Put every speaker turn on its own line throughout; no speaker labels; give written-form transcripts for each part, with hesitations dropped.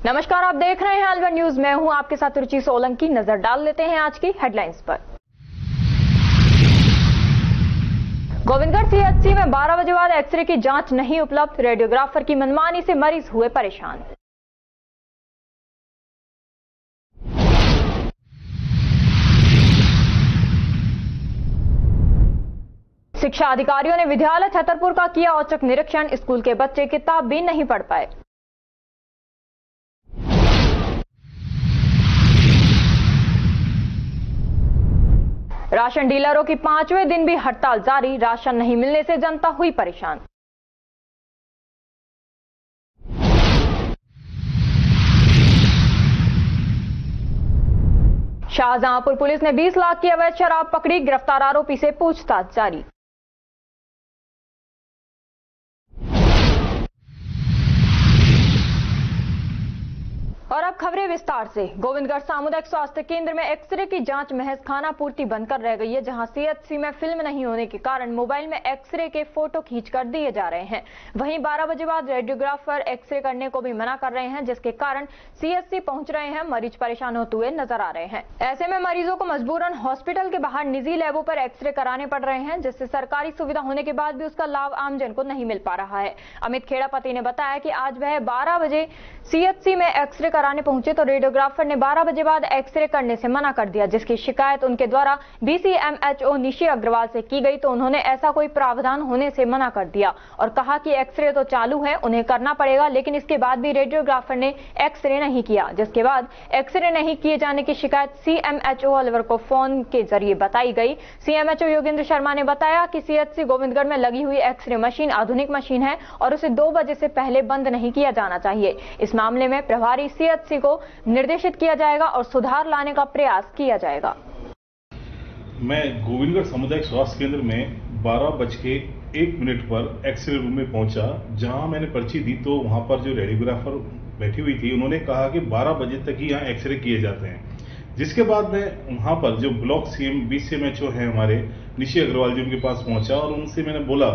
नमस्कार, आप देख रहे हैं अलवर न्यूज। मैं हूं आपके साथ रुचि सोलंकी। नजर डाल लेते हैं आज की हेडलाइंस पर। गोविंदगढ़ सीएचसी में 12 बजे बाद एक्सरे की जांच नहीं उपलब्ध। रेडियोग्राफर की मनमानी से मरीज हुए परेशान। शिक्षा अधिकारियों ने विद्यालय छतरपुर का किया औचक निरीक्षण। स्कूल के बच्चे किताब भी नहीं पढ़ पाए। राशन डीलरों की 5वें दिन भी हड़ताल जारी। राशन नहीं मिलने से जनता हुई परेशान। शाहजहांपुर पुलिस ने 20 लाख की अवैध शराब पकड़ी। गिरफ्तार आरोपी से पूछताछ जारी। और अब खबरें विस्तार से। गोविंदगढ़ सामुदायिक स्वास्थ्य केंद्र में एक्सरे की जांच महज खाना पूर्ति बनकर रह गई है, जहां सीएचसी में फिल्म नहीं होने के कारण मोबाइल में एक्सरे के फोटो खींचकर दिए जा रहे हैं। वहीं 12 बजे बाद रेडियोग्राफर एक्सरे करने को भी मना कर रहे हैं, जिसके कारण सीएचसी पहुंच रहे हैं मरीज परेशान होते हुए नजर आ रहे हैं। ऐसे में मरीजों को मजबूरन हॉस्पिटल के बाहर निजी लैबों पर एक्सरे कराने पड़ रहे हैं, जिससे सरकारी सुविधा होने के बाद भी उसका लाभ आमजन को नहीं मिल पा रहा है। अमित खेड़ापति ने बताया कि आज वह 12 बजे सीएचसी में एक्सरे कराने पहुंचे तो रेडियोग्राफर ने 12 बजे बाद एक्सरे करने से मना कर दिया, जिसकी शिकायत उनके द्वारा बीसीएमएचओ निशी अग्रवाल से की गई तो उन्होंने ऐसा कोई प्रावधान होने से मना कर दिया और कहा कि एक्सरे तो चालू है, उन्हें करना पड़ेगा। लेकिन इसके बाद भी रेडियोग्राफर ने एक्सरे नहीं किया, जिसके बाद एक्सरे नहीं किए जाने की शिकायत सीएमएचओ अलवर को फोन के जरिए बताई गई। सीएमएचओ योगेंद्र शर्मा ने बताया कि सीएचसी गोविंदगढ़ में लगी हुई एक्सरे मशीन आधुनिक मशीन है और उसे 2 बजे से पहले बंद नहीं किया जाना चाहिए। इस मामले में प्रभारी सीएचसी को निर्देशित किया जाएगा और सुधार लाने का प्रयास किया जाएगा।
मैं गोविंदगढ़ सामुदायिक स्वास्थ्य केंद्र में 12:01 पर एक्सरे रूम में पहुंचा। जहां मैंने पर्ची दी तो वहां पर जो रेडियोग्राफर बैठी हुई थी उन्होंने कहा कि 12 बजे तक ही यहाँ एक्सरे किए जाते हैं। जिसके बाद मैं वहां पर जो ब्लॉक बीसीएमएचओ है हमारे निशी अग्रवाल जी, उनके पास पहुंचा और उनसे मैंने बोला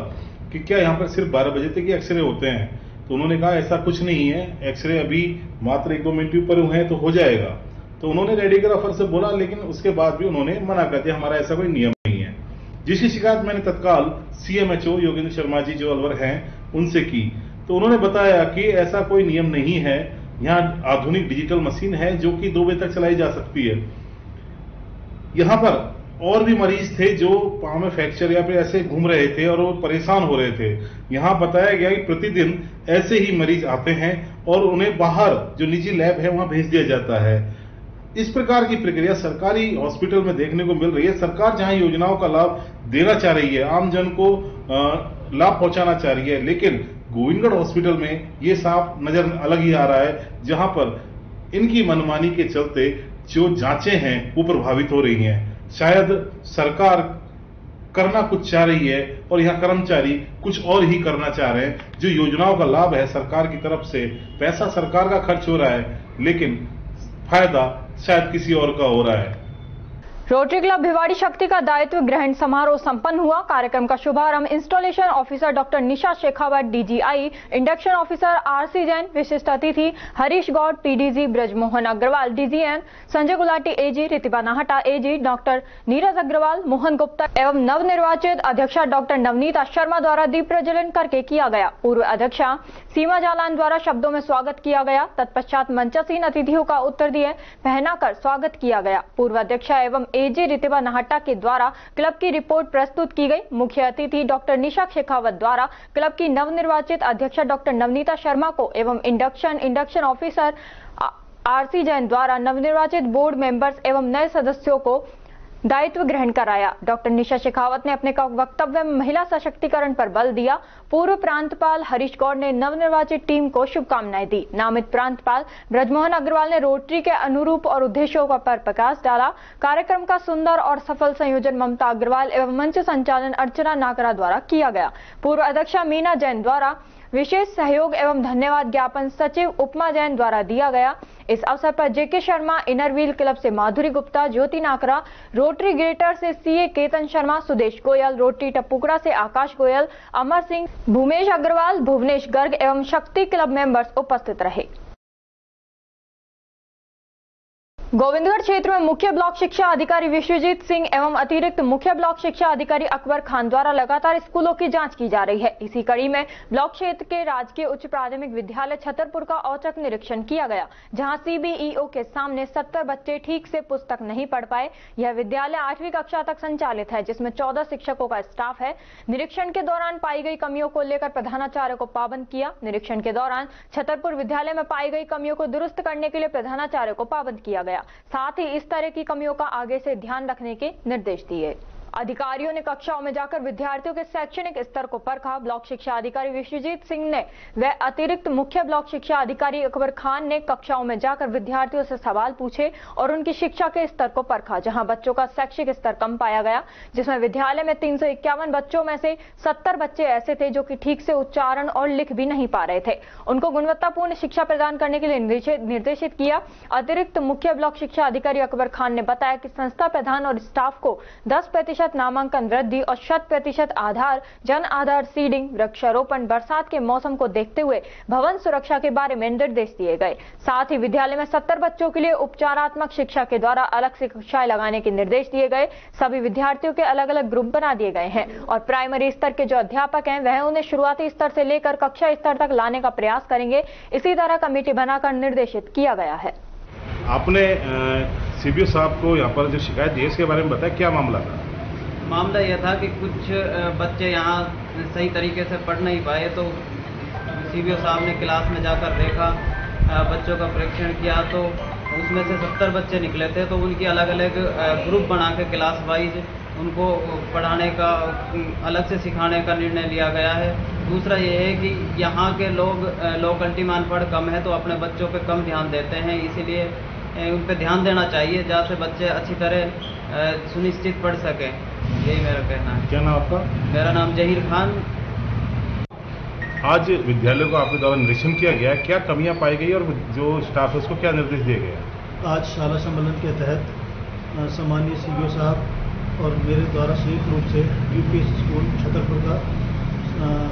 कि क्या यहाँ पर सिर्फ 12 बजे तक ही एक्सरे होते हैं। तो उन्होंने कहा ऐसा कुछ नहीं है, एक्सरे अभी मात्र 1-2 मिनट ऊपर हुए हैं तो हो जाएगा। तो उन्होंने रेडियोग्राफर से बोला, लेकिन उसके बाद भी उन्होंने मना कर दिया, हमारा ऐसा कोई नियम नहीं है। जिसकी शिकायत मैंने तत्काल सीएमएचओ योगेंद्र शर्मा जी जो अलवर हैं उनसे की, तो उन्होंने बताया कि ऐसा कोई नियम नहीं है, यहाँ आधुनिक डिजिटल मशीन है जो कि 2 बजे तक चलाई जा सकती है। यहाँ पर और भी मरीज थे जो पांव में फ्रैक्चर या फिर ऐसे घूम रहे थे और वो परेशान हो रहे थे। यहाँ बताया गया कि प्रतिदिन ऐसे ही मरीज आते हैं और उन्हें बाहर जो निजी लैब है वहां भेज दिया जाता है। इस प्रकार की प्रक्रिया सरकारी हॉस्पिटल में देखने को मिल रही है। सरकार जहां योजनाओं का लाभ देना चाह रही है, आम जन को लाभ पहुंचाना चाह रही है, लेकिन गोविंदगढ़ हॉस्पिटल में ये साफ नजर अलग ही आ रहा है, जहां पर इनकी मनमानी के चलते जो जांचें हैं वो प्रभावित हो रही हैं। शायद सरकार करना कुछ चाह रही है और यहाँ कर्मचारी कुछ और ही करना चाह रहे हैं। जो योजनाओं का लाभ है सरकार की तरफ से, पैसा सरकार का खर्च हो रहा है, लेकिन फायदा शायद किसी और का हो रहा है।
रोटरी क्लब भिवाड़ी शक्ति का दायित्व ग्रहण समारोह संपन्न हुआ। कार्यक्रम का शुभारंभ installation officer doctor Nisha Shekhawat DGI, induction officer RC Jain, विशिष्ट अतिथि Harish Gaur, PDG Brajmohan Agarwal, DGN Sanjay Gulati AG, Ritiba Nahata AG, doctor Neeraj Agarwal, Mohan Gupta एवं नवनिर्वाचित अध्यक्षा डॉक्टर नवनीता शर्मा द्वारा दीप प्रज्वलन करके किया गया। पूर्व अध्यक्षा सीमा जालान द्वारा शब्दों में स्वागत किया गया। तत्पश्चात मंचासीन अतिथियों का उत्तर दिए पहनाकर स्वागत किया गया। पूर्व अध्यक्षा एवं एजी रितिबा नाहटा के द्वारा क्लब की रिपोर्ट प्रस्तुत की गई। मुख्य अतिथि डॉक्टर निशा शेखावत द्वारा क्लब की नवनिर्वाचित अध्यक्षा डॉक्टर नवनीता शर्मा को एवं इंडक्शन ऑफिसर आरसी जैन द्वारा नवनिर्वाचित बोर्ड मेंबर्स एवं नए सदस्यों को दायित्व ग्रहण कराया। डॉक्टर निशा शेखावत ने अपने वक्तव्य में महिला सशक्तिकरण पर बल दिया। पूर्व प्रांतपाल हरीश गौड़ ने नवनिर्वाचित टीम को शुभकामनाएं दी। नामित प्रांतपाल ब्रजमोहन अग्रवाल ने रोटरी के अनुरूप और उद्देश्यों पर प्रकाश डाला। कार्यक्रम का सुंदर और सफल संयोजन ममता अग्रवाल एवं मंच संचालन अर्चना नाकरा द्वारा किया गया। पूर्व अध्यक्षा मीना जैन द्वारा विशेष सहयोग एवं धन्यवाद ज्ञापन सचिव उपमा जैन द्वारा दिया गया। इस अवसर पर जेके शर्मा, इनरव्हील क्लब से माधुरी गुप्ता, ज्योति नाकरा, रोटरी ग्रेटर से सीए केतन शर्मा, सुदेश गोयल, रोटरी टपुकड़ा से आकाश गोयल, अमर सिंह, भूमेश अग्रवाल, भुवनेश गर्ग एवं शक्ति क्लब मेंबर्स उपस्थित रहे। गोविंदगढ़ क्षेत्र में मुख्य ब्लॉक शिक्षा अधिकारी विश्वजीत सिंह एवं अतिरिक्त मुख्य ब्लॉक शिक्षा अधिकारी अकबर खान द्वारा लगातार स्कूलों की जांच की जा रही है। इसी कड़ी में ब्लॉक क्षेत्र के राजकीय उच्च प्राथमिक विद्यालय छतरपुर का औचक निरीक्षण किया गया, जहां सीबीईओ के सामने 70 बच्चे ठीक से पुस्तक नहीं पढ़ पाए। यह विद्यालय 8वीं कक्षा तक संचालित है, जिसमें 14 शिक्षकों का स्टाफ है। निरीक्षण के दौरान पाई गई कमियों को लेकर प्रधानाचार्य को पाबंद किया। निरीक्षण के दौरान छतरपुर विद्यालय में पाई गई कमियों को दुरुस्त करने के लिए प्रधानाचार्य को पाबंद किया गया। साथ ही इस तरह की कमियों का आगे से ध्यान रखने के निर्देश दिए। अधिकारियों ने कक्षाओं में जाकर विद्यार्थियों के शैक्षणिक स्तर को परखा। ब्लॉक शिक्षा अधिकारी विश्वजीत सिंह ने व अतिरिक्त मुख्य ब्लॉक शिक्षा अधिकारी अकबर खान ने कक्षाओं में जाकर विद्यार्थियों से सवाल पूछे और उनकी शिक्षा के स्तर को परखा, जहां बच्चों का शैक्षिक स्तर कम पाया गया, जिसमें विद्यालय में 351 बच्चों में से 70 बच्चे ऐसे थे जो कि ठीक से उच्चारण और लिख भी नहीं पा रहे थे। उनको गुणवत्तापूर्ण शिक्षा प्रदान करने के लिए निर्देशित किया। अतिरिक्त मुख्य ब्लॉक शिक्षा अधिकारी अकबर खान ने बताया कि संस्था प्रधान और स्टाफ को 10% नामांकन वृद्धि और 100% आधार जन आधार सीडिंग, वृक्षारोपण, बरसात के मौसम को देखते हुए भवन सुरक्षा के बारे में निर्देश दिए गए। साथ ही विद्यालय में 70 बच्चों के लिए उपचारात्मक शिक्षा के द्वारा अलग से कक्षाएं लगाने के निर्देश दिए गए। सभी विद्यार्थियों के अलग अलग ग्रुप बना दिए गए हैं और प्राइमरी स्तर के जो अध्यापक हैं वह उन्हें शुरुआती स्तर से लेकर कक्षा स्तर तक लाने का प्रयास करेंगे। इसी तरह कमेटी बनाकर निर्देशित किया गया है।
आपने सीबीओ साहब को यहाँ पर जो शिकायत दी है इसके बारे में बताया, क्या मामला था?
मामला यह था कि कुछ बच्चे यहाँ सही तरीके से पढ़ नहीं पाए, तो सीबीओ साहब ने क्लास में जाकर देखा, बच्चों का परीक्षण किया, तो उसमें से 70 बच्चे निकले थे। तो उनकी अलग अलग ग्रुप बना के क्लास वाइज उनको पढ़ाने का, अलग से सिखाने का निर्णय लिया गया है। दूसरा ये है कि यहाँ के लोग लोकलिटी में अनपढ़ कम है, तो अपने बच्चों पे कम ध्यान देते हैं, इसीलिए उन पे ध्यान देना चाहिए जहाँ से बच्चे अच्छी तरह सुनिश्चित पढ़ सकें। यही मेरा कहना है।
क्या नाम आपका?
मेरा नाम जहीर खान।
आज विद्यालय को आपके द्वारा निरीक्षण किया गया, क्या कमियां पाई गई और जो स्टाफ है उसको क्या निर्देश दिए गए?
आज शाला सम्मेलन के तहत सम्मानीय सीबीओ साहब और मेरे द्वारा संयुक्त रूप से यूपीएस स्कूल छतरपुर का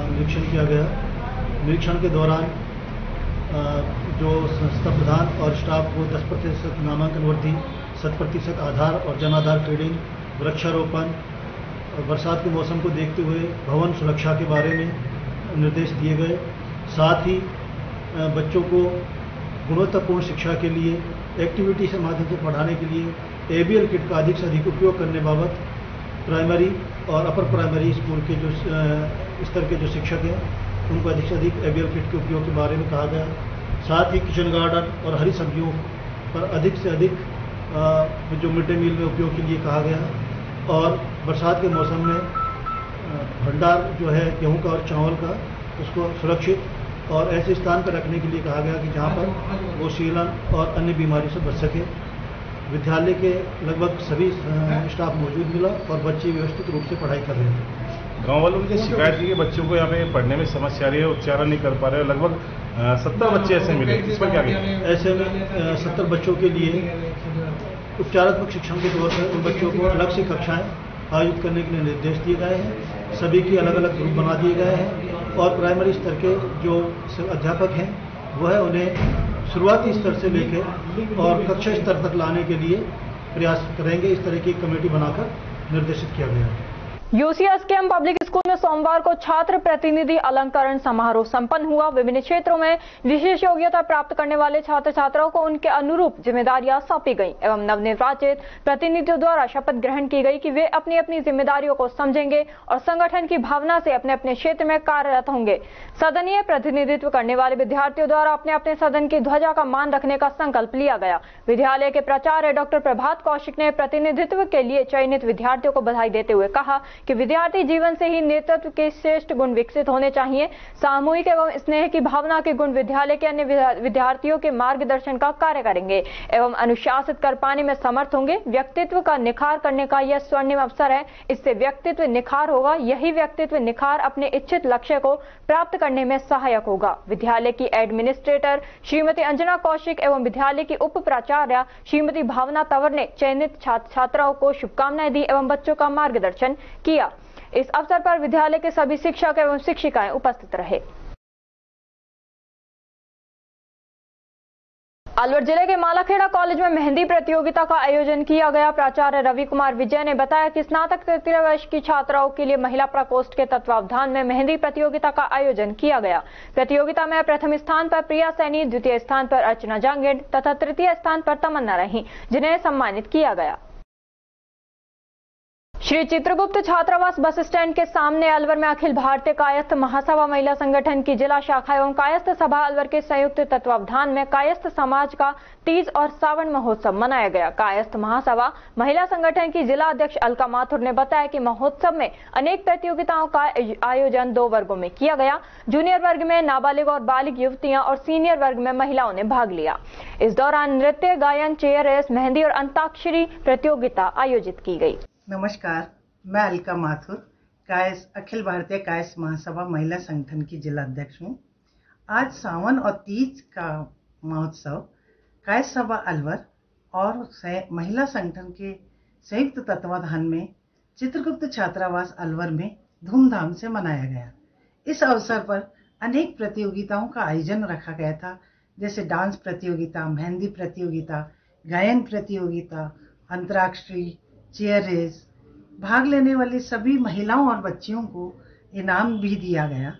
निरीक्षण किया गया। निरीक्षण के दौरान जो संस्था प्रधान और स्टाफ को 10% नामांकन वृद्धि, 100% आधार और जन आधार फीडिंग, वृक्षारोपण और बरसात के मौसम को देखते हुए भवन सुरक्षा के बारे में निर्देश दिए गए। साथ ही बच्चों को गुणवत्तापूर्ण शिक्षा के लिए एक्टिविटी के माध्यम से पढ़ाने के लिए एबीएल किट का अधिक से अधिक उपयोग करने बाबत प्राइमरी और अपर प्राइमरी स्कूल के जो स्तर के जो शिक्षक हैं उनको अधिक से अधिक एबीएल किट के उपयोग के बारे में कहा गया। साथ ही किचन गार्डन और हरी सब्जियों पर अधिक से अधिक जो मिड डे मील में उपयोग के लिए कहा गया। और बरसात के मौसम में भंडार जो है गेहूं का और चावल का, उसको सुरक्षित और ऐसे स्थान पर रखने के लिए कहा गया कि जहां पर वो शीलन और अन्य बीमारी से बच सके। विद्यालय के लगभग सभी स्टाफ मौजूद मिला और बच्चे व्यवस्थित रूप से पढ़ाई कर रहे थे।
गांव वालों ने शिकायत की कि बच्चों को यहाँ पे पढ़ने में समस्या आ रही है, उच्चारण नहीं कर पा रहे, लगभग 70 बच्चे ऐसे मिले, इस पर क्या कहें?
ऐसे में 70 बच्चों के लिए उपचारात्मक शिक्षण के तौर पर उन बच्चों को अलग से कक्षाएं आयोजित करने के लिए निर्देश दिए गए हैं। सभी के अलग अलग ग्रुप बना दिए गए हैं और प्राइमरी स्तर के जो अध्यापक हैं वह उन्हें शुरुआती स्तर से लेकर और कक्षा स्तर तक लाने के लिए प्रयास करेंगे। इस तरह की कमेटी बनाकर निर्देशित किया गया है।
यूसीएसकेएम पब्लिक स्कूल में सोमवार को छात्र प्रतिनिधि अलंकरण समारोह संपन्न हुआ। विभिन्न क्षेत्रों में विशेष योग्यता प्राप्त करने वाले छात्र छात्राओं को उनके अनुरूप जिम्मेदारियां सौंपी गईं एवं नवनिर्वाचित प्रतिनिधियों द्वारा शपथ ग्रहण की गई कि वे अपनी अपनी जिम्मेदारियों को समझेंगे और संगठन की भावना से अपने अपने क्षेत्र में कार्यरत होंगे। सदनीय प्रतिनिधित्व करने वाले विद्यार्थियों द्वारा अपने अपने सदन की ध्वजा का मान रखने का संकल्प लिया गया। विद्यालय के प्राचार्य डॉक्टर प्रभात कौशिक ने प्रतिनिधित्व के लिए चयनित विद्यार्थियों को बधाई देते हुए कहा कि विद्यार्थी जीवन से ही नेतृत्व के श्रेष्ठ गुण विकसित होने चाहिए। सामूहिक एवं स्नेह की भावना के गुण विद्यालय के अन्य विद्यार्थियों के मार्गदर्शन का कार्य करेंगे एवं अनुशासित कर पाने में समर्थ होंगे। व्यक्तित्व का निखार करने का यह स्वर्णिम अवसर है। इससे व्यक्तित्व निखार होगा। यही व्यक्तित्व निखार अपने इच्छित लक्ष्य को प्राप्त करने में सहायक होगा। विद्यालय की एडमिनिस्ट्रेटर श्रीमती अंजना कौशिक एवं विद्यालय की उप प्राचार्य श्रीमती भावना तंवर ने चयनित छात्र छात्राओं को शुभकामनाएं दी एवं बच्चों का मार्गदर्शन किया। इस अवसर पर विद्यालय के सभी शिक्षक एवं शिक्षिकाएं उपस्थित रहे। अलवर जिले के मालाखेड़ा कॉलेज में मेहंदी प्रतियोगिता का आयोजन किया गया। प्राचार्य रवि कुमार विजय ने बताया कि स्नातक तृतीय वर्ष की छात्राओं के लिए महिला प्रकोष्ठ के तत्वावधान में मेहंदी प्रतियोगिता का आयोजन किया गया। प्रतियोगिता में प्रथम स्थान पर प्रिया सैनी, द्वितीय स्थान पर अर्चना जांगेड़ तथा तृतीय स्थान पर तमन्ना रही, जिन्हें सम्मानित किया गया। श्री चित्रगुप्त छात्रावास बस स्टैंड के सामने अलवर में अखिल भारतीय कायस्थ महासभा महिला संगठन की जिला शाखा एवं कायस्थ सभा अलवर के संयुक्त तत्वावधान में कायस्थ समाज का तीज और सावन महोत्सव मनाया गया। कायस्थ महासभा महिला संगठन की जिला अध्यक्ष अलका माथुर ने बताया कि महोत्सव में अनेक प्रतियोगिताओं का आयोजन 2 वर्गों में किया गया। जूनियर वर्ग में नाबालिग और बालिग युवतियां और सीनियर वर्ग में महिलाओं ने भाग लिया। इस दौरान नृत्य, गायन, चेयर रेस, मेहंदी और अंताक्षरी प्रतियोगिता आयोजित की गई।
नमस्कार, मैं अलका माथुर अखिल भारतीय कायस्थ महासभा महिला संगठन की जिला अध्यक्ष हूँ। आज सावन और तीज का महोत्सव कायस्थ सभा अलवर और महिला संगठन के संयुक्त तत्वाधान में चित्रगुप्त छात्रावास अलवर में धूमधाम से मनाया गया। इस अवसर पर अनेक प्रतियोगिताओं का आयोजन रखा गया था, जैसे डांस प्रतियोगिता, मेहंदी प्रतियोगिता, गायन प्रतियोगिता, अंतराक्षरी, चेयर रेस। भाग लेने वाली सभी महिलाओं और बच्चियों को इनाम भी दिया गया।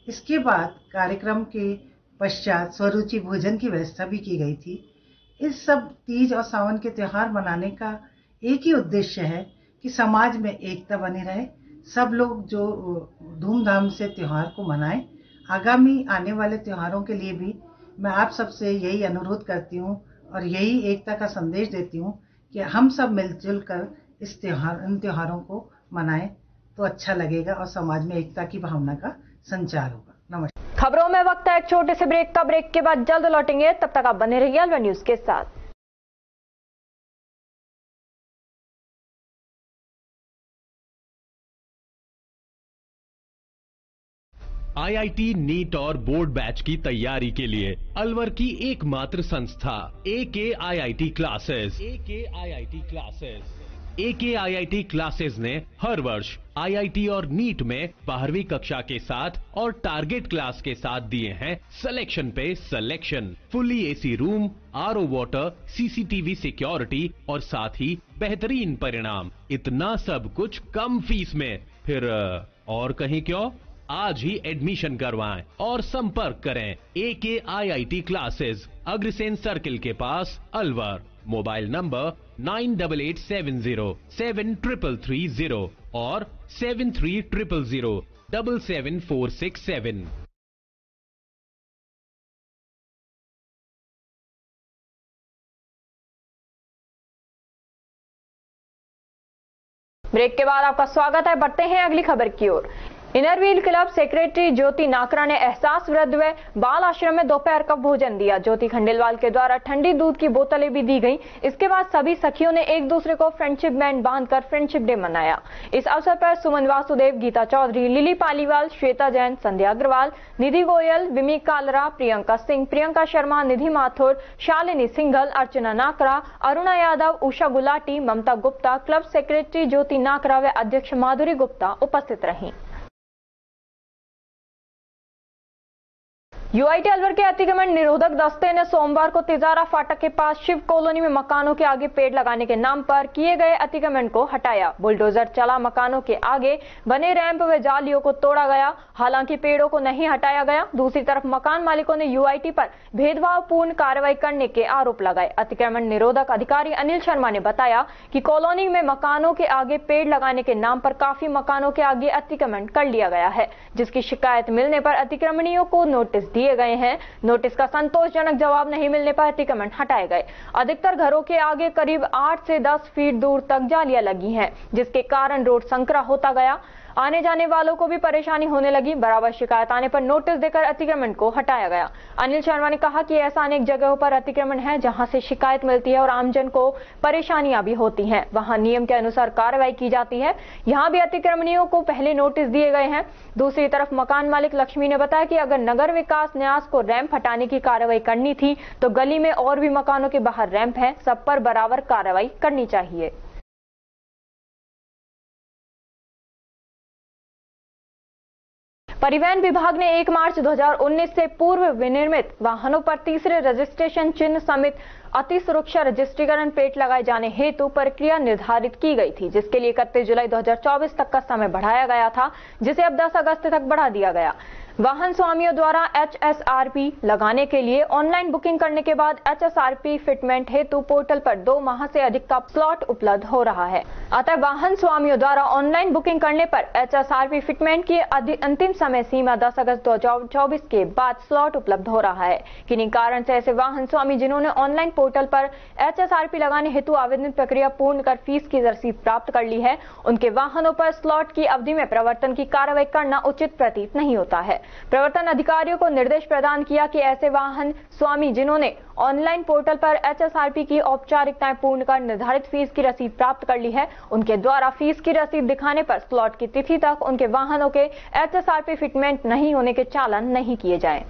इसके बाद कार्यक्रम के पश्चात स्वरुचि भोजन की व्यवस्था भी की गई थी। इस सब तीज और सावन के त्योहार मनाने का एक ही उद्देश्य है कि समाज में एकता बनी रहे, सब लोग जो धूमधाम से त्योहार को मनाएं। आगामी आने वाले त्योहारों के लिए भी मैं आप सबसे यही अनुरोध करती हूँ और यही एकता का संदेश देती हूँ कि हम सब मिलजुल कर इन त्योहारों को मनाएं तो अच्छा लगेगा और समाज में एकता की भावना का संचार होगा। नमस्कार।
खबरों में वक्त है एक छोटे से ब्रेक का। ब्रेक के बाद जल्द लौटेंगे, तब तक आप बने रहिए अलवर न्यूज के साथ।
IIT नीट और बोर्ड बैच की तैयारी के लिए अलवर की एकमात्र संस्था AKIIT क्लासेस। AKIIT क्लासेस ने हर वर्ष IIT और नीट में 12वीं कक्षा के साथ और टारगेट क्लास के साथ दिए हैं सिलेक्शन पे selection. Fully AC room, RO water, CCTV security और साथ ही बेहतरीन परिणाम। इतना सब कुछ कम फीस में, फिर और कहीं क्यों? आज ही एडमिशन करवाएं और संपर्क करें AKIIT क्लासेस, अग्रसेन सर्किल के पास अलवर। मोबाइल नंबर 9887073330 और 7300077467।
ब्रेक के बाद आपका स्वागत है। बढ़ते हैं अगली खबर की ओर। इनरव्हील क्लब सेक्रेटरी ज्योति नाकरा ने एहसास वृद्ध व बाल आश्रम में दोपहर का भोजन दिया। ज्योति खंडेलवाल के द्वारा ठंडी दूध की बोतलें भी दी गई। इसके बाद सभी सखियों ने एक दूसरे को फ्रेंडशिप बैंड बांधकर फ्रेंडशिप डे मनाया। इस अवसर पर सुमन वासुदेव, गीता चौधरी, लिली पालीवाल, श्वेता जैन, संध्या अग्रवाल, निधि गोयल, विमी कालरा, प्रियंका सिंह, प्रियंका शर्मा, निधि माथुर, शालिनी सिंघल, अर्चना नाकरा, अरुणा यादव, उषा गुलाटी, ममता गुप्ता, क्लब सेक्रेटरी ज्योति नाकरा व अध्यक्ष माधुरी गुप्ता उपस्थित रहीं। UIT अलवर के अतिक्रमण निरोधक दस्ते ने सोमवार को तिजारा फाटक के पास शिव कॉलोनी में मकानों के आगे पेड़ लगाने के नाम पर किए गए अतिक्रमण को हटाया। बुलडोजर चला मकानों के आगे बने रैंप व जालियों को तोड़ा गया। हालांकि पेड़ों को नहीं हटाया गया। दूसरी तरफ मकान मालिकों ने UIT पर भेदभावपूर्ण कार्रवाई करने के आरोप लगाए। अतिक्रमण निरोधक अधिकारी अनिल शर्मा ने बताया कि कॉलोनी में मकानों के आगे पेड़ लगाने के नाम पर काफी मकानों के आगे अतिक्रमण कर लिया गया है, जिसकी शिकायत मिलने पर अतिक्रमणियों को नोटिस दिए गए हैं। नोटिस का संतोषजनक जवाब नहीं मिलने पर अतिक्रमण हटाए गए। अधिकतर घरों के आगे करीब 8 से 10 फीट दूर तक जालियां लगी हैं, जिसके कारण रोड संकरा होता गया। आने जाने वालों को भी परेशानी होने लगी। बराबर शिकायत आने पर नोटिस देकर अतिक्रमण को हटाया गया। अनिल शर्मा ने कहा कि ऐसा अनेक जगहों पर अतिक्रमण है जहां से शिकायत मिलती है और आमजन को परेशानियां भी होती हैं। वहां नियम के अनुसार कार्रवाई की जाती है। यहां भी अतिक्रमणियों को पहले नोटिस दिए गए हैं। दूसरी तरफ मकान मालिक लक्ष्मी ने बताया कि अगर नगर विकास न्यास को रैंप हटाने की कार्रवाई करनी थी तो गली में और भी मकानों के बाहर रैंप है, सब पर बराबर कार्रवाई करनी चाहिए। परिवहन विभाग ने 1 मार्च 2019 से पूर्व विनिर्मित वाहनों पर तीसरे रजिस्ट्रेशन चिन्ह समेत अति सुरक्षा रजिस्ट्रीकरण प्लेट लगाए जाने हेतु प्रक्रिया निर्धारित की गई थी, जिसके लिए 31 जुलाई 2024 तक का समय बढ़ाया गया था, जिसे अब 10 अगस्त तक बढ़ा दिया गया। वाहन स्वामियों द्वारा HSRP लगाने के लिए ऑनलाइन बुकिंग करने के बाद HSRP फिटमेंट हेतु पोर्टल पर 2 माह से अधिक का स्लॉट उपलब्ध हो रहा है। अतः वाहन स्वामियों द्वारा ऑनलाइन बुकिंग करने पर HSRP फिटमेंट की अंतिम समय सीमा 10 अगस्त 2024 के बाद स्लॉट उपलब्ध हो रहा है। किन्हीं कारण से ऐसे वाहन स्वामी जिन्होंने ऑनलाइन पोर्टल पर HSRP लगाने हेतु आवेदन प्रक्रिया पूर्ण कर फीस की रसीद प्राप्त कर ली है, उनके वाहनों पर स्लॉट की अवधि में प्रवर्तन की कार्रवाई करना उचित प्रतीत नहीं होता है। प्रवर्तन अधिकारियों को निर्देश प्रदान किया कि ऐसे वाहन स्वामी जिन्होंने ऑनलाइन पोर्टल पर HSRP की औपचारिकताएं पूर्ण कर निर्धारित फीस की रसीद प्राप्त कर ली है, उनके द्वारा फीस की रसीद दिखाने पर स्लॉट की तिथि तक उनके वाहनों के HSRP फिटमेंट नहीं होने के चालान नहीं किए जाएं।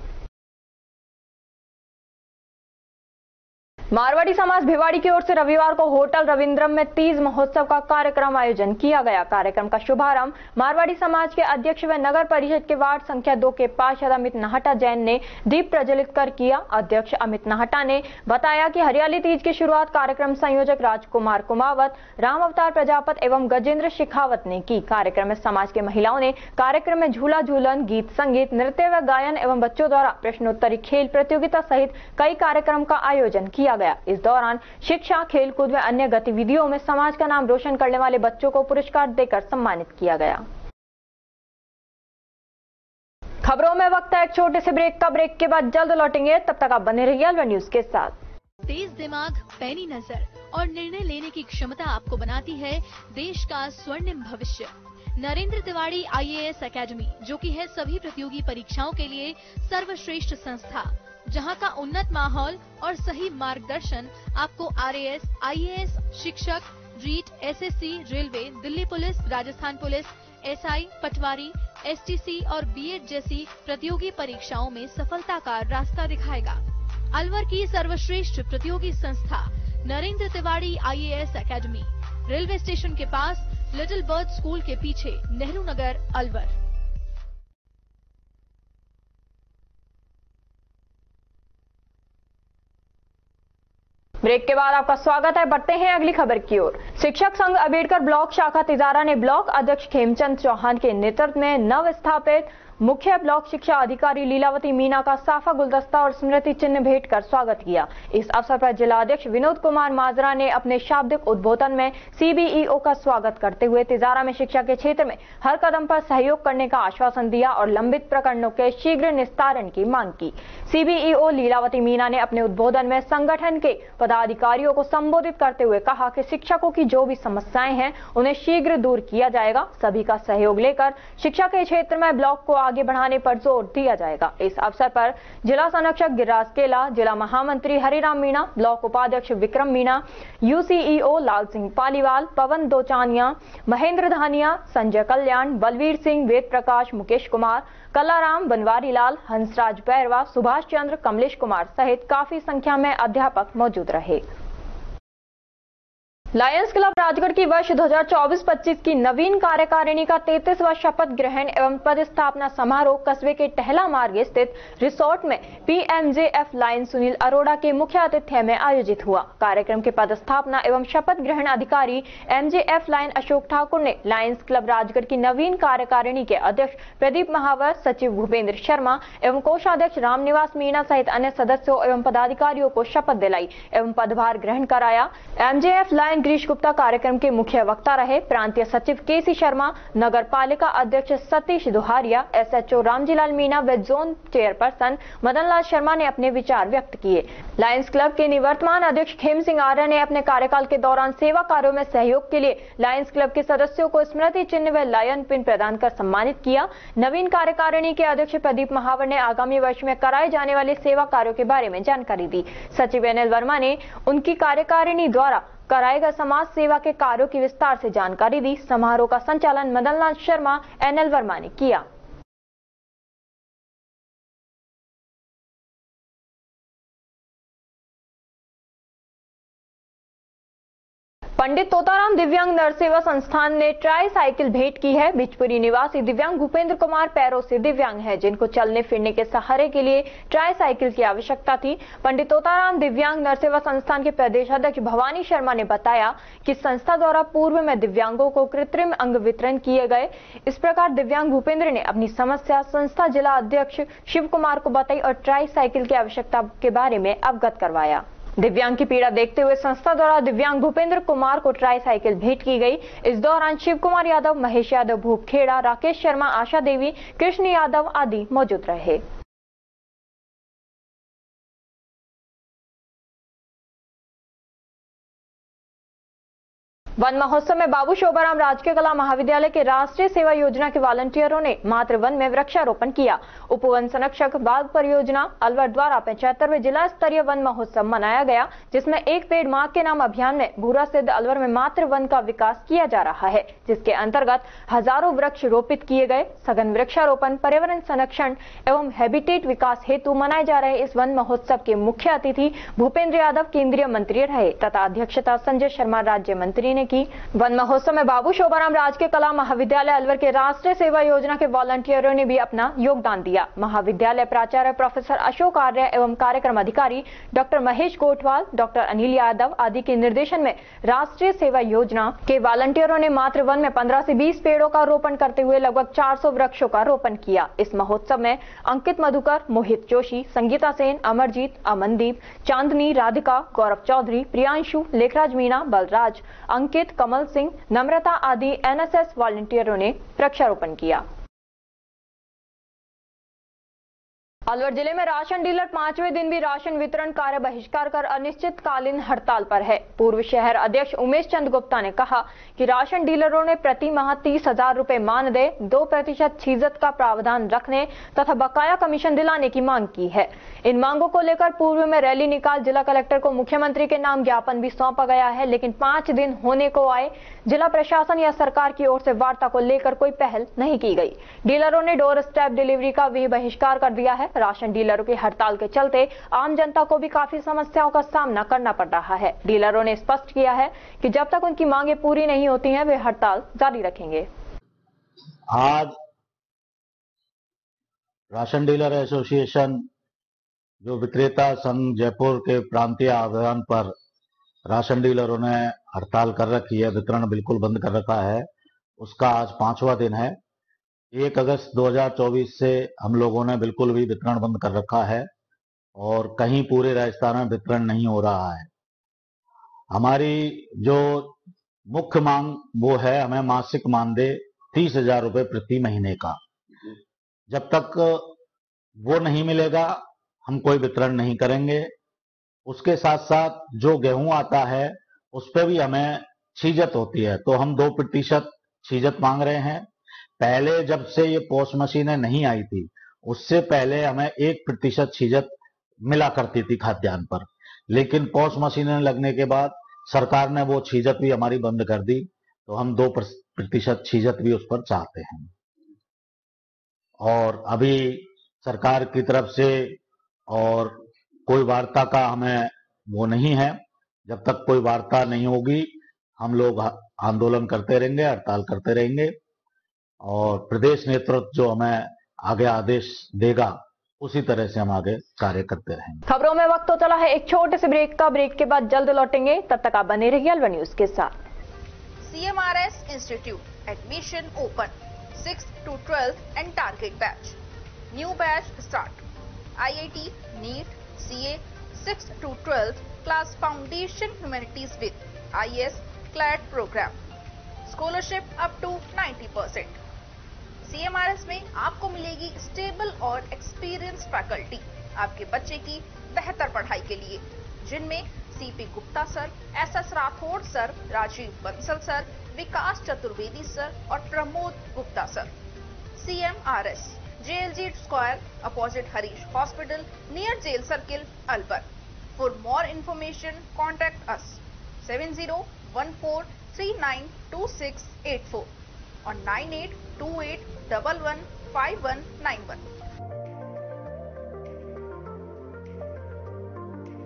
मारवाड़ी समाज भिवाड़ी की ओर से रविवार को होटल रविंद्रम में तीज महोत्सव का कार्यक्रम आयोजन किया गया। कार्यक्रम का शुभारंभ मारवाड़ी समाज के अध्यक्ष व नगर परिषद के वार्ड संख्या 2 के पार्षद अमित नाहटा जैन ने दीप प्रज्वलित कर किया। अध्यक्ष अमित नाहटा ने बताया कि हरियाली तीज की शुरुआत कार्यक्रम संयोजक राजकुमार कुमावत, राम अवतार प्रजापत एवं गजेंद्र शेखावत ने की। कार्यक्रम में समाज के महिलाओं ने कार्यक्रम में झूला झूलन, गीत संगीत, नृत्य व गायन एवं बच्चों द्वारा प्रश्नोत्तरी खेल प्रतियोगिता सहित कई कार्यक्रम का आयोजन किया गया। इस दौरान शिक्षा, खेलकूद व अन्य गतिविधियों में समाज का नाम रोशन करने वाले बच्चों को पुरस्कार देकर सम्मानित किया गया। खबरों में वक्त है एक छोटे से ब्रेक का। ब्रेक के बाद जल्द लौटेंगे, तब तक आप बने रहिए अलवर न्यूज के साथ।
तेज दिमाग, पैनी नजर और निर्णय लेने की क्षमता आपको बनाती है देश का स्वर्णिम भविष्य। नरेंद्र तिवारी IAS एकेडमी, जो कि है सभी प्रतियोगी परीक्षाओं के लिए सर्वश्रेष्ठ संस्था, जहां का उन्नत माहौल और सही मार्गदर्शन आपको RAS, IAS, शिक्षक, REET, SSC, railway, Delhi police, Rajasthan police, SI, पटवारी, STC और BEd जैसी प्रतियोगी परीक्षाओं में सफलता का रास्ता दिखाएगा। अलवर की सर्वश्रेष्ठ प्रतियोगी संस्था Narendra Tiwari IAS academy, railway station के पास, लिटिल बर्ड स्कूल के पीछे, नेहरू नगर, अलवर।
ब्रेक के बाद आपका स्वागत है। बढ़ते हैं अगली खबर की ओर। शिक्षक संघ अम्बेडकर ब्लॉक शाखा तिजारा ने ब्लॉक अध्यक्ष खेमचंद चौहान के नेतृत्व में नव स्थापित मुख्य ब्लॉक शिक्षा अधिकारी लीलावती मीना का साफा, गुलदस्ता और स्मृति चिन्ह भेंट कर स्वागत किया। इस अवसर पर जिला अध्यक्ष विनोद कुमार माजरा ने अपने शाब्दिक उद्बोधन में CBEO का स्वागत करते हुए तिजारा में शिक्षा के क्षेत्र में हर कदम पर सहयोग करने का आश्वासन दिया और लंबित प्रकरणों के शीघ्र निस्तारण की मांग की। CBEO लीलावती मीना ने अपने उद्बोधन में संगठन के पदाधिकारियों को संबोधित करते हुए कहा कि शिक्षकों की जो भी समस्याएं हैं उन्हें शीघ्र दूर किया जाएगा। सभी का सहयोग लेकर शिक्षा के क्षेत्र में ब्लॉक को आगे बढ़ाने पर जोर दिया जाएगा। इस अवसर पर जिला संरक्षक गिरिराज केला, जिला महामंत्री हरिराम मीणा, ब्लॉक उपाध्यक्ष विक्रम मीणा, UCEO लाल सिंह पालीवाल, पवन दोचानिया, महेंद्र धानिया, संजय कल्याण, बलवीर सिंह, वेद प्रकाश, मुकेश कुमार, कलाराम, बनवारी लाल, हंसराज बैरवा, सुभाष चंद्र, कमलेश कुमार सहित काफी संख्या में अध्यापक मौजूद रहे। लायंस क्लब राजगढ़ की वर्ष 2024-25 की नवीन कार्यकारिणी का 33वां शपथ ग्रहण एवं पदस्थापना समारोह कस्बे के टहला मार्ग स्थित रिसोर्ट में PMJF लाइन सुनील अरोड़ा के मुख्य आतिथ्य में आयोजित हुआ। कार्यक्रम के पदस्थापना एवं शपथ ग्रहण अधिकारी MJF लाइन अशोक ठाकुर ने लायंस क्लब राजगढ़ की नवीन कार्यकारिणी के अध्यक्ष प्रदीप महावर, सचिव भूपेंद्र शर्मा एवं कोषाध्यक्ष रामनिवास मीणा सहित अन्य सदस्यों एवं पदाधिकारियों को शपथ दिलाई एवं पदभार ग्रहण कराया। MJF लाइन गिरीश गुप्ता कार्यक्रम के मुख्य वक्ता रहे। प्रांतीय सचिव KC शर्मा, नगर पालिका अध्यक्ष सतीश दुहारिया, SHO रामजीलाल मीणा व जोन चेयरपर्सन मदन लाल शर्मा ने अपने विचार व्यक्त किए। लायंस क्लब के निवर्तमान अध्यक्ष खेम सिंह आर्य ने अपने कार्यकाल के दौरान सेवा कार्यों में सहयोग के लिए लायंस क्लब के सदस्यों को स्मृति चिन्ह व लायन पिन प्रदान कर सम्मानित किया। नवीन कार्यकारिणी के अध्यक्ष प्रदीप महावर ने आगामी वर्ष में कराए जाने वाले सेवा कार्यों के बारे में जानकारी दी। सचिव NL वर्मा ने उनकी कार्यकारिणी द्वारा कराए गए समाज सेवा के कार्यों की विस्तार से जानकारी दी। समारोह का संचालन मदन लाल शर्मा, NL वर्मा ने किया। पंडित तोताराम दिव्यांग नर सेवा संस्थान ने ट्राई साइकिल भेंट की है। बिचपुरी निवासी दिव्यांग भूपेंद्र कुमार पैरों से दिव्यांग है, जिनको चलने फिरने के सहारे के लिए ट्राई साइकिल की आवश्यकता थी। पंडित तोताराम दिव्यांग नर सेवा संस्थान के प्रदेश अध्यक्ष भवानी शर्मा ने बताया कि संस्था द्वारा पूर्व में दिव्यांगों को कृत्रिम अंग वितरण किए गए। इस प्रकार दिव्यांग भूपेंद्र ने अपनी समस्या संस्था जिला अध्यक्ष शिव कुमार को बताई और ट्राई साइकिल की आवश्यकता के बारे में अवगत करवाया। दिव्यांग की पीड़ा देखते हुए संस्था द्वारा दिव्यांग भूपेंद्र कुमार को ट्राई साइकिल भेंट की गई। इस दौरान शिव कुमार यादव, महेश यादव, भूप खेड़ा, राकेश शर्मा, आशा देवी, कृष्ण यादव आदि मौजूद रहे। वन महोत्सव में बाबू शोभाराम राजकीय कला महाविद्यालय के राष्ट्रीय सेवा योजना के वॉलंटियरों ने मातृ वन में वृक्षारोपण किया। उप वन संरक्षक बाघ परियोजना अलवर द्वारा 75वें जिला स्तरीय वन महोत्सव मनाया गया, जिसमें एक पेड़ मां के नाम अभियान में भूरा सिद्ध अलवर में मातृ वन का विकास किया जा रहा है, जिसके अंतर्गत हजारों वृक्ष रोपित किए गए। सघन वृक्षारोपण, पर्यावरण संरक्षण एवं हैबिटेट विकास हेतु मनाए जा रहे इस वन महोत्सव के मुख्य अतिथि भूपेंद्र यादव केंद्रीय मंत्री रहे तथा अध्यक्षता संजय शर्मा राज्य मंत्री ने की। वन महोत्सव में बाबू शोभाराम राजकीय कला महाविद्यालय अलवर के राष्ट्रीय सेवा योजना के वॉलंटियरों ने भी अपना योगदान दिया। महाविद्यालय प्राचार्य प्रोफेसर अशोक आर्य एवं कार्यक्रम अधिकारी डॉक्टर महेश गोठवाल, डॉक्टर अनिल यादव आदि के निर्देशन में राष्ट्रीय सेवा योजना के वॉलंटियरों ने मातृ वन में 15 से 20 पेड़ों का रोपण करते हुए लगभग 400 वृक्षों का रोपण किया। इस महोत्सव में अंकित मधुकर, मोहित जोशी, संगीता सेन, अमरजीत, अमनदीप, चांदनी, राधिका, गौरव चौधरी, प्रियांशु, लेखराज मीणा, बलराज, अंकित, कमल सिंह, नम्रता आदि एनएसएस वॉलंटियरों ने वृक्षारोपण किया। अलवर जिले में राशन डीलर 5वें दिन भी राशन वितरण कार्य बहिष्कार कर अनिश्चितकालीन हड़ताल पर है। पूर्व शहर अध्यक्ष उमेश चंद गुप्ता ने कहा कि राशन डीलरों ने प्रति माह 30,000 रुपए मानदेय, 2% छीजत का प्रावधान रखने तथा बकाया कमीशन दिलाने की मांग की है। इन मांगों को लेकर पूर्व में रैली निकाल जिला कलेक्टर को मुख्यमंत्री के नाम ज्ञापन भी सौंपा गया है, लेकिन 5 दिन होने को आए जिला प्रशासन या सरकार की ओर से वार्ता को लेकर कोई पहल नहीं की गई। डीलरों ने डोर स्टेप डिलीवरी का भी बहिष्कार कर दिया है। राशन डीलरों की हड़ताल के चलते आम जनता को भी काफी समस्याओं का सामना करना पड़ रहा है। डीलरों ने स्पष्ट किया है कि जब तक उनकी मांगे पूरी नहीं होती हैं, वे हड़ताल जारी रखेंगे।
आज राशन डीलर एसोसिएशन जो विक्रेता संघ जयपुर के प्रांतीय आह्वान पर राशन डीलरों ने हड़ताल कर रखी है, वितरण बिल्कुल बंद कर रखा है, उसका आज 5वां दिन है। 1 अगस्त 2024 से हम लोगों ने बिल्कुल भी वितरण बंद कर रखा है और कहीं पूरे राजस्थान में वितरण नहीं हो रहा है। हमारी जो मुख्य मांग वो है, हमें मासिक मानदेय 30,000 रुपए प्रति महीने का। जब तक वो नहीं मिलेगा हम कोई वितरण नहीं करेंगे। उसके साथ साथ जो गेहूं आता है उस पर भी हमें छीजत होती है, तो हम 2% छीजत मांग रहे हैं। पहले जब से ये पोस्ट मशीनें नहीं आई थी उससे पहले हमें 1% छीजत मिला करती थी खाद्यान्न पर, लेकिन पोस्ट मशीनें लगने के बाद सरकार ने वो छीजत भी हमारी बंद कर दी, तो हम 2% छीजत भी उस पर चाहते हैं। और अभी सरकार की तरफ से और कोई वार्ता का हमें वो नहीं है। जब तक कोई वार्ता नहीं होगी हम लोग आंदोलन करते रहेंगे, हड़ताल करते रहेंगे और प्रदेश नेतृत्व जो हमें आगे आदेश देगा उसी तरह से हम आगे कार्य करते रहेंगे।
खबरों में वक्त तो चला है एक छोटे से ब्रेक का। ब्रेक के बाद जल्द लौटेंगे, तब तक आप बने रहिए अलवर न्यूज के साथ।
CMRS Institute admission open 6th to 12th and target batch. New batch start. IIT, NEET, CA 6th to 12th class foundation humanities with IS CLAT program. Scholarship up to 90%. CMRS में आपको मिलेगी stable और experience faculty आपके बच्चे की बेहतर पढ़ाई के लिए, जिनमें CP Gupta sir, SS Rathore sir, Rajiv Bansal sir, Vikas Chaturvedi sir और Pramod Gupta sir. CMRS JLG Square opposite Harish Hospital near Jail Circle, Alvar. For more information contact us 7014392684 or 9828115191.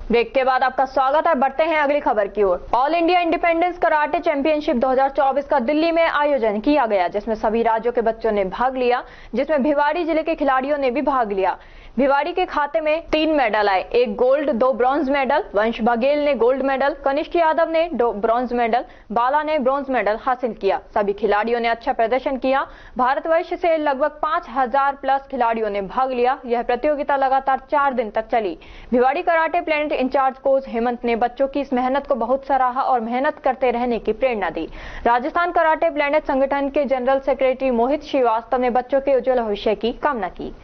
Break के बाद आपका स्वागत है। बढ़ते हैं अगली खबर की ओर। All India independence karate championship 2024 का दिल्ली में आयोजन किया गया, जिसमें सभी राज्यों के बच्चों ने भाग लिया, जिसमें भिवाड़ी जिले के खिलाड़ियों ने भी भाग लिया। भिवाड़ी के खाते में 3 मेडल आए, 1 गोल्ड 2 ब्रॉन्ज मेडल। वंश बघेल ने गोल्ड मेडल, कनिष्क यादव ने ब्रॉन्ज मेडल, बाला ने ब्रॉन्ज मेडल हासिल किया। सभी खिलाड़ियों ने अच्छा प्रदर्शन किया। भारतवर्ष से लगभग 5000 प्लस खिलाड़ियों ने भाग लिया। यह प्रतियोगिता लगातार 4 दिन तक चली। Bhiwadi karate planet in charge coach Hemant ने बच्चों की इस मेहनत को बहुत सराहा और मेहनत करते रहने की प्रेरणा दी। राजस्थान कराटे प्लेनेट संगठन के जनरल सेक्रेटरी मोहित श्रीवास्तव ने बच्चों के उज्जवल भविष्य की कामना की।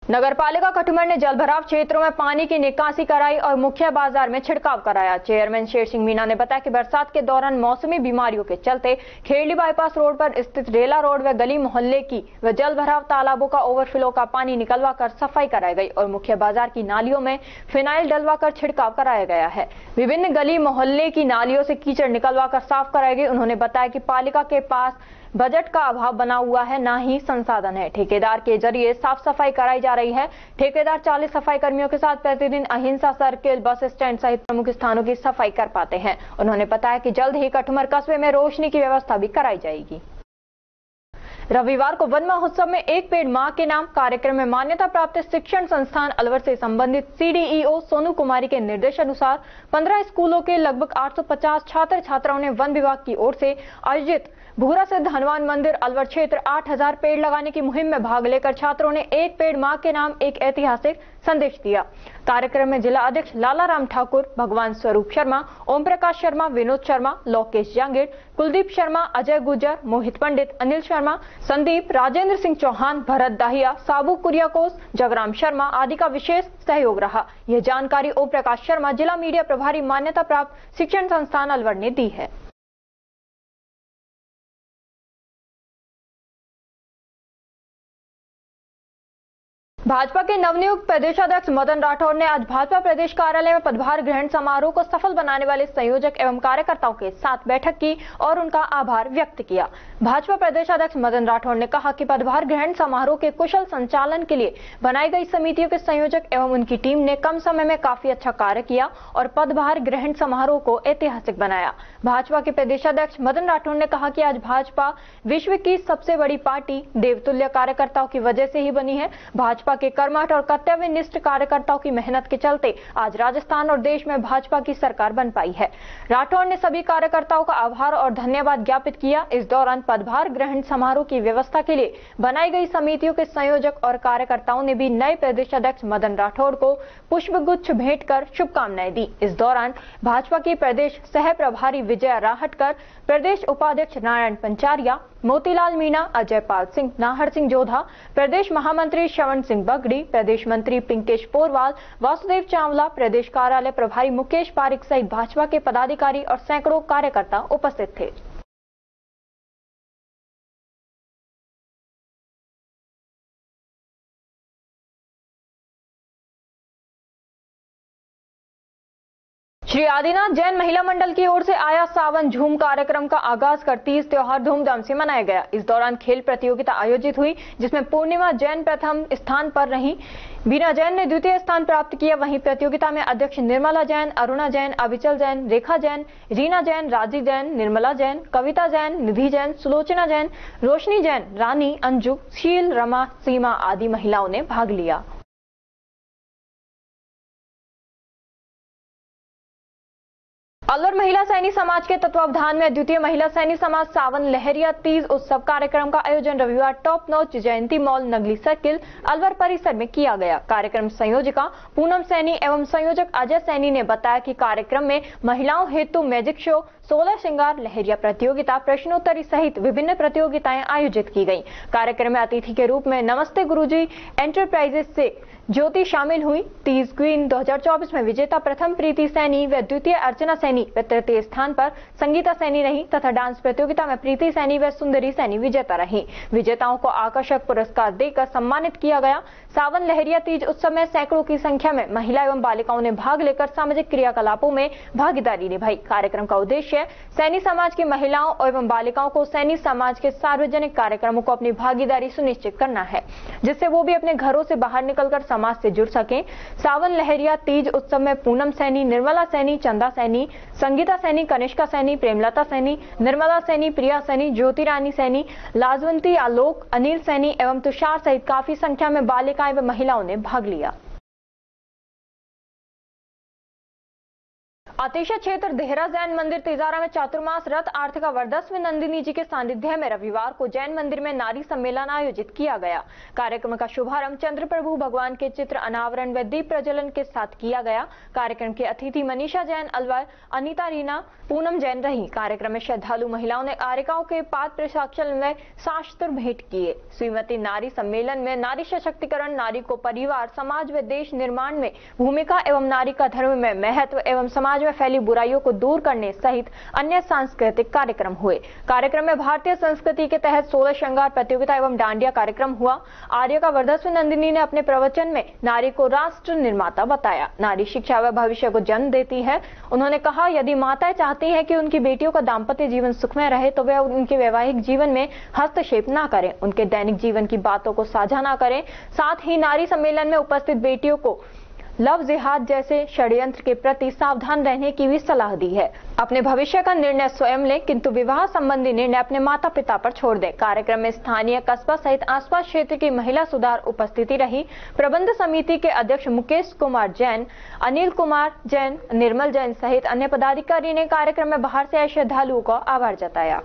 नगर पालिका कठुमर ने जलभराव क्षेत्रों में पानी की निकासी कराई और मुख्य बाजार में छिड़काव कराया। चेयरमैन शेर सिंह मीणा ने बताया कि बरसात के दौरान मौसमी बीमारियों के चलते खेरली बाईपास रोड पर स्थित रेला रोड व गली मोहल्ले की व जलभराव तालाबों का ओवरफ्लो का पानी निकलवा कर सफाई कराई गई और मुख्य बाजार की नालियों में फिनाइल डलवा कर छिड़काव कराया गया है। विभिन्न गली मोहल्ले की नालियों से कीचड़ निकलवा कर साफ कराई गई। उन्होंने बताया कि पालिका के पास बजट का अभाव बना हुआ है, ना ही संसाधन है। ठेकेदार के जरिए साफ सफाई कराई जा रही है। ठेकेदार 40 सफाई कर्मियों के साथ प्रतिदिन अहिंसा सर्किल, बस स्टैंड सहित प्रमुख स्थानों की सफाई कर पाते हैं। उन्होंने बताया कि जल्द ही कठुमर कस्बे में रोशनी की व्यवस्था भी कराई जाएगी। रविवार को वन महोत्सव में एक पेड़ मां के नाम कार्यक्रम में मान्यता प्राप्त शिक्षण संस्थान अलवर से संबंधित CDEO सोनू कुमारी के निर्देशानुसार 15 स्कूलों के लगभग 850 छात्र छात्राओं ने वन विभाग की ओर से आयोजित भूरा सिद्ध हनुमान मंदिर अलवर क्षेत्र 8000 पेड़ लगाने की मुहिम में भाग लेकर छात्रों ने एक पेड़ मां के नाम एक ऐतिहासिक संदेश दिया। कार्यक्रम में जिला अध्यक्ष लाला राम ठाकुर, भगवान स्वरूप शर्मा, ओम प्रकाश शर्मा, विनोद शर्मा, लोकेश जांगीर, कुलदीप शर्मा, अजय गुर्जर, मोहित पंडित, अनिल शर्मा, संदीप, राजेंद्र सिंह चौहान, भरत दाहिया, साबू कुरियाकोस, जगराम शर्मा आदि का विशेष सहयोग रहा। यह जानकारी ओम प्रकाश शर्मा, जिला मीडिया प्रभारी, मान्यता प्राप्त शिक्षण संस्थान अलवर ने दी है। भाजपा के नवनियुक्त प्रदेशाध्यक्ष मदन राठौड़ ने आज भाजपा प्रदेश कार्यालय में पदभार ग्रहण समारोह को सफल बनाने वाले संयोजक एवं कार्यकर्ताओं के साथ बैठक की और उनका आभार व्यक्त किया। भाजपा प्रदेशाध्यक्ष मदन राठौड़ ने कहा कि पदभार ग्रहण समारोह के कुशल संचालन के लिए बनाई गई समितियों के संयोजक एवं उनकी टीम ने कम समय में काफी अच्छा कार्य किया और पदभार ग्रहण समारोह को ऐतिहासिक बनाया। भाजपा के प्रदेशाध्यक्ष मदन राठौड़ ने कहा कि आज भाजपा विश्व की सबसे बड़ी पार्टी देवतुल्य कार्यकर्ताओं की वजह से ही बनी है। भाजपा के कर्मठ और कर्तव्यनिष्ठ कार्यकर्ताओं की मेहनत के चलते आज राजस्थान और देश में भाजपा की सरकार बन पाई है। राठौड़ ने सभी कार्यकर्ताओं का आभार और धन्यवाद ज्ञापित किया। इस दौरान पदभार ग्रहण समारोह की व्यवस्था के लिए बनाई गई समितियों के संयोजक और कार्यकर्ताओं ने भी नए प्रदेशाध्यक्ष मदन राठौड़ को पुष्पगुच्छ भेंट कर शुभकामनाएं दी। इस दौरान भाजपा की प्रदेश सह प्रभारी विजया राहटकर, प्रदेश उपाध्यक्ष नारायण पंचारिया, मोतीलाल मीणा, अजय पाल सिंह, नाहर सिंह जोधा, प्रदेश महामंत्री श्रवण सिंह बगड़ी, प्रदेश मंत्री पिंकेश पोरवाल, वासुदेव चावला, प्रदेश कार्यालय प्रभारी मुकेश पारिक सहित भाजपा के पदाधिकारी और सैकड़ों कार्यकर्ता उपस्थित थे। श्री आदिनाथ जैन महिला मंडल की ओर से आया सावन झूम कार्यक्रम का आगाज कर तीज त्योहार धूमधाम से मनाया गया। इस दौरान खेल प्रतियोगिता आयोजित हुई, जिसमें पूर्णिमा जैन प्रथम स्थान पर रही, बीना जैन ने द्वितीय स्थान प्राप्त किया। वहीं प्रतियोगिता में अध्यक्ष निर्मला जैन, अरुणा जैन, अविचल जैन, रेखा जैन, रीना जैन, राजी जैन, निर्मला जैन, कविता जैन, निधि जैन, सुलोचना जैन, रोशनी जैन, रानी, अंजू, शील, रमा, सीमा आदि महिलाओं ने भाग लिया। अलवर महिला सैनी समाज के तत्वावधान में द्वितीय महिला सैनी समाज सावन लहरिया तीज उत्सव कार्यक्रम का आयोजन रविवार टॉप नॉच जयंती मॉल नगली सर्किल अलवर परिसर में किया गया। कार्यक्रम संयोजिका पूनम सैनी एवं संयोजक अजय सैनी ने बताया कि कार्यक्रम में महिलाओं हेतु मैजिक शो, 16 श्रृंगार, लहरिया प्रतियोगिता, प्रश्नोत्तरी सहित विभिन्न प्रतियोगिताएं आयोजित की गयी। कार्यक्रम में अतिथि के रूप में नमस्ते गुरुजी एंटरप्राइजेस से ज्योति शामिल हुई। तीज क्वीन 2024 में विजेता प्रथम प्रीति सैनी व द्वितीय अर्चना सैनी व तृतीय स्थान पर संगीता सैनी रही तथा डांस प्रतियोगिता में प्रीति सैनी व सुंदरी सैनी विजेता रही। विजेताओं को आकर्षक पुरस्कार देकर सम्मानित किया गया। सावन लहरिया तीज उत्सव में सैकड़ों की संख्या में महिला एवं बालिकाओं ने भाग लेकर सामाजिक क्रियाकलापों में भागीदारी निभाई। कार्यक्रम का उद्देश्य सैनी समाज की महिलाओं एवं बालिकाओं को सैनी समाज के सार्वजनिक कार्यक्रमों को अपनी भागीदारी सुनिश्चित करना है, जिससे वो भी अपने घरों से बाहर निकलकर समाज से जुड़ सकें। सावन लहरिया तीज उत्सव में पूनम सैनी, निर्मला सैनी, चंदा सैनी, संगीता सैनी, कनिष्का सैनी, प्रेमलता सैनी, निर्मला सैनी, प्रिया सैनी, ज्योति रानी सैनी, लाजवंती, आलोक, अनिल सैनी एवं तुषार सहित काफी संख्या में बालिकाएं व महिलाओं ने भाग लिया। अतिशय क्षेत्र देहरा जैन मंदिर तिजारा में चातुर्मास रथ आर्थिका वर्धस्व नंदिनी जी के सानिध्य में रविवार को जैन मंदिर में नारी सम्मेलन आयोजित किया गया। कार्यक्रम का शुभारंभ चंद्र प्रभु भगवान के चित्र अनावरण व दीप प्रज्वलन के साथ किया गया। कार्यक्रम के अतिथि मनीषा जैन अलवर, अनिता रीना, पूनम जैन रही। कार्यक्रम में श्रद्धालु महिलाओं ने आर्यिकाओं के पाद प्रसाक्षण में शास्त्र भेंट किए। श्रीमती नारी सम्मेलन में नारी सशक्तिकरण, नारी को परिवार, समाज व देश निर्माण में भूमिका एवं नारी का धर्म में महत्व एवं समाज में फैली बुराइयों को दूर करने सहित अन्य सांस्कृतिक कार्यक्रम हुए। कार्यक्रम में भारतीय संस्कृति के तहत 16 श्रृंगार प्रतियोगिता एवं डांडिया कार्यक्रम हुआ। आर्यिका वर्धस्व नंदिनी ने अपने प्रवचन में नारी को राष्ट्र निर्माता बताया। नारी शिक्षा व भविष्य को जन्म देती है। उन्होंने कहा, यदि माताएं चाहती हैं कि उनकी बेटियों का दाम्पत्य जीवन सुखमय रहे तो वे उनके वैवाहिक जीवन में हस्तक्षेप न करें, उनके दैनिक जीवन की बातों को साझा न करें। साथ ही नारी सम्मेलन में उपस्थित बेटियों को लव जिहाद जैसे षड्यंत्र के प्रति सावधान रहने की भी सलाह दी है। अपने भविष्य का निर्णय स्वयं लें, किंतु विवाह संबंधी निर्णय अपने माता पिता पर छोड़ दें। कार्यक्रम में स्थानीय कस्बा सहित आसपास क्षेत्र की महिला सुधार उपस्थिति रही। प्रबंध समिति के अध्यक्ष मुकेश कुमार जैन, अनिल कुमार जैन, निर्मल जैन सहित अन्य पदाधिकारी ने कार्यक्रम में बाहर से आए श्रद्धालुओं का आभार जताया।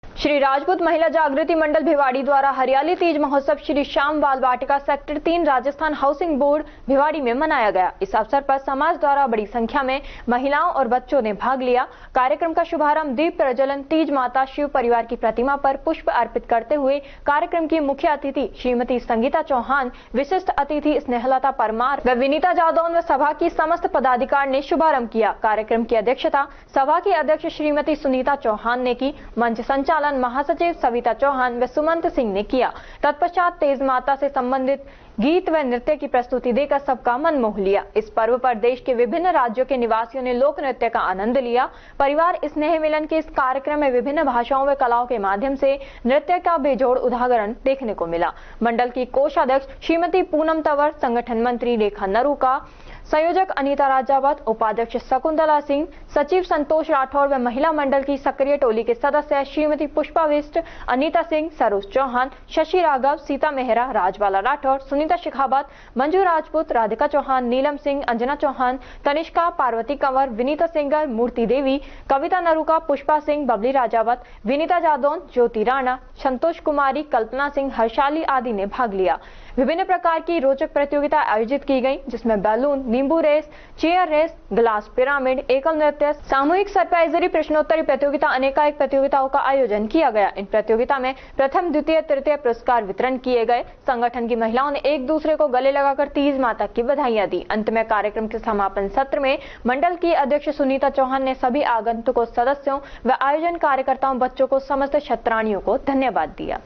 श्री राजपूत महिला जागृति मंडल भिवाड़ी द्वारा हरियाली तीज महोत्सव Shri Shyam Bal Vatika sector 3 Rajasthan housing board Bhiwadi में मनाया गया। इस अवसर पर समाज द्वारा बड़ी संख्या में महिलाओं और बच्चों ने भाग लिया। कार्यक्रम का शुभारंभ दीप प्रज्वलन, तीज माता शिव परिवार की प्रतिमा पर पुष्प अर्पित करते हुए कार्यक्रम की मुख्य अतिथि श्रीमती संगीता चौहान, विशिष्ट अतिथि स्नेहलता परमार व विनीता जादौन व सभा की समस्त पदाधिकार ने शुभारंभ किया। कार्यक्रम की अध्यक्षता सभा की अध्यक्ष श्रीमती सुनीता चौहान ने की। मंच संचालन महासचिव सविता चौहान व सुमंत सिंह ने किया। तत्पश्चात तेज माता से संबंधित गीत व नृत्य की प्रस्तुति देकर सबका मन मोह लिया। इस पर्व पर देश के विभिन्न राज्यों के निवासियों ने लोक नृत्य का आनंद लिया। परिवार स्नेह मिलन के इस कार्यक्रम में विभिन्न भाषाओं व कलाओं के माध्यम से नृत्य का बेजोड़ उदाहरण देखने को मिला। मंडल की कोषाध्यक्ष श्रीमती पूनम तंवर, संगठन मंत्री रेखा नरूका, संयोजक अनीता राजावत, उपाध्यक्ष शकुंतला सिंह, सचिव संतोष राठौर व महिला मंडल की सक्रिय टोली के सदस्य श्रीमती पुष्पा विष्ट, अनीता सिंह, सरोज चौहान, शशि राघव, सीता मेहरा, राजबाला राठौर, सुनीता शिखावत, मंजू राजपूत, राधिका चौहान, नीलम सिंह, अंजना चौहान, तनिष्का, पार्वती कंवर, विनीता सिंगर, मूर्ति देवी, कविता नरूका, पुष्पा सिंह, बबली राजावत, विनीता जादौन, ज्योति राणा, संतोष कुमारी, कल्पना सिंह, हर्षाली आदि ने भाग लिया। विभिन्न प्रकार की रोचक प्रतियोगिता आयोजित की गई, जिसमें बैलून, नींबू race, chair race, glass pyramid, एकल नृत्य, सामूहिक सरप्राइजरी, प्रश्नोत्तरी प्रतियोगिता, अनेकानेक प्रतियोगिताओं का आयोजन किया गया। इन प्रतियोगिता में प्रथम, द्वितीय, तृतीय पुरस्कार वितरण किए गए। संगठन की महिलाओं ने एक दूसरे को गले लगाकर तीज माता की बधाइयां दी। अंत में कार्यक्रम के समापन सत्र में मंडल की अध्यक्ष सुनीता चौहान ने सभी आगंतुकों, सदस्यों व आयोजन कार्यकर्ताओं, बच्चों को, समस्त क्षत्राणियों को धन्यवाद दिया।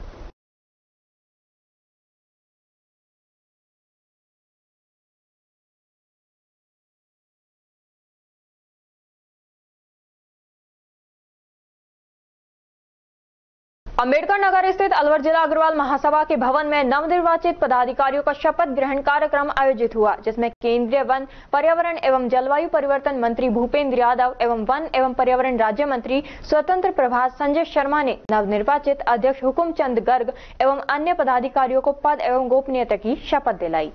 अंबेडकर नगर स्थित अलवर जिला अग्रवाल महासभा के भवन में नवनिर्वाचित पदाधिकारियों का शपथ ग्रहण कार्यक्रम आयोजित हुआ, जिसमें केंद्रीय वन, पर्यावरण एवं जलवायु परिवर्तन मंत्री भूपेंद्र यादव एवं वन एवं पर्यावरण राज्य मंत्री स्वतंत्र प्रभार संजय शर्मा ने नवनिर्वाचित अध्यक्ष हुकुमचंद गर्ग एवं अन्य पदाधिकारियों को पद एवं गोपनीयता की शपथ दिलाई।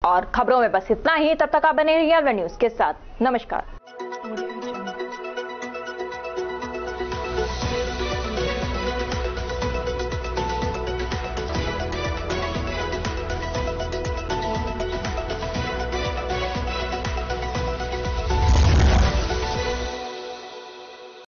और खबरों में बस इतना ही। तब तक आप बने रहिए अलवर न्यूज के साथ। नमस्कार।